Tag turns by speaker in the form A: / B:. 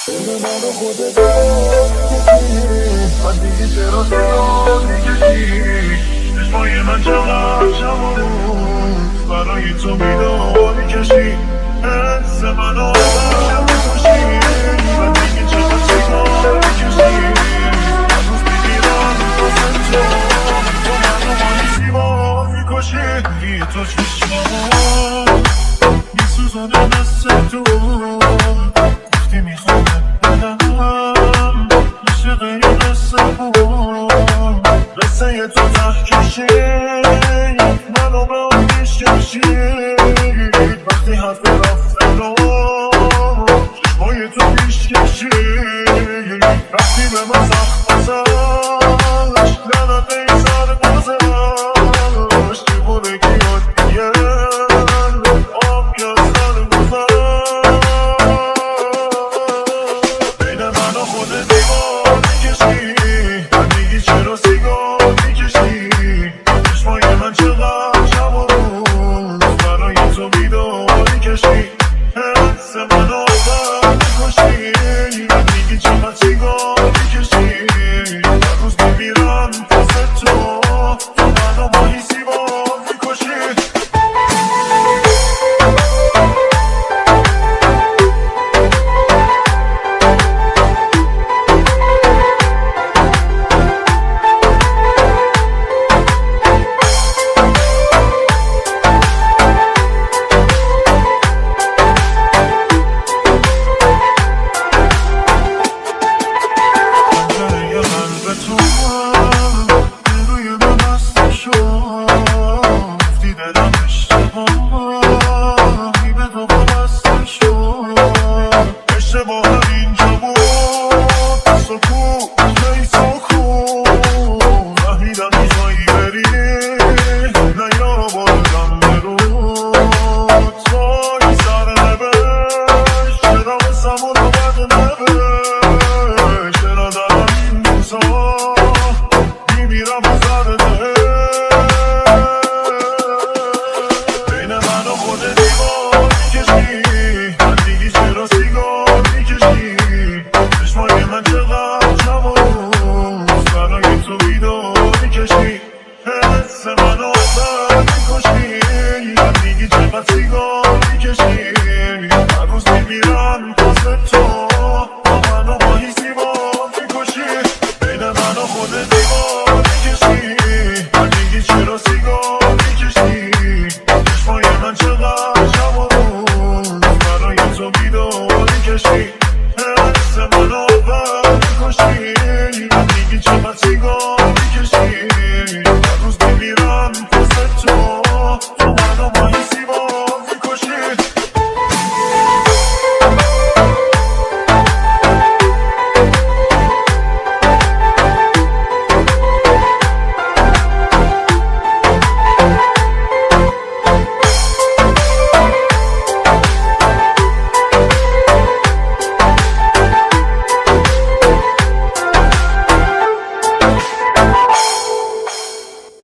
A: بین من و خودت من دیگه چرا سیاه میکشی چشمای من چقدر شماست برای تو بیدار کشی حس منو آدم میکشی من دیگه چقدر سیاه میکشی هنوز میگیرم واسه تو منو مانی سیاه میکشی دیگه تو چشمام میسوزونه مثل تو گفتی میخوام بدم عشق یه قصه بود قصه یه تو ته کشید منو به اون میشکشید وقتی حرف رفته رو چشمای تو پیش کشید وقتی به من زخم گذاشت لعنت این سر گذاشت دیوونگی یاد میگن آب که از سر گذاشت بین من و خودت دیوار میکشی